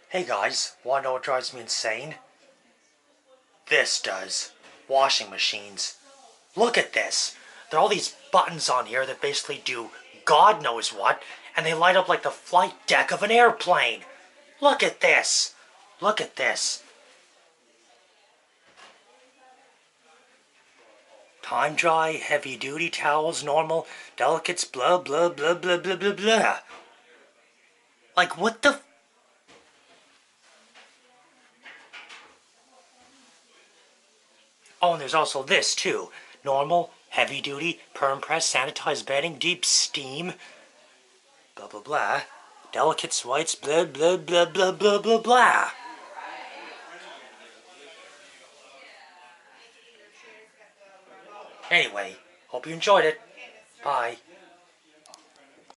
Hey guys, wanna know what drives me insane? This does. Washing machines. Look at this. There are all these buttons on here that basically do God knows what, and they light up like the flight deck of an airplane. Look at this. Look at this. Time dry, heavy duty towels, normal, delicates, blah blah blah blah blah blah blah. Like what the Oh, and there's also this too. Normal, heavy duty, perm press, sanitized bedding, deep steam, blah blah blah. Delicates, whites, blah blah blah blah blah blah blah. Anyway, hope you enjoyed it. Bye.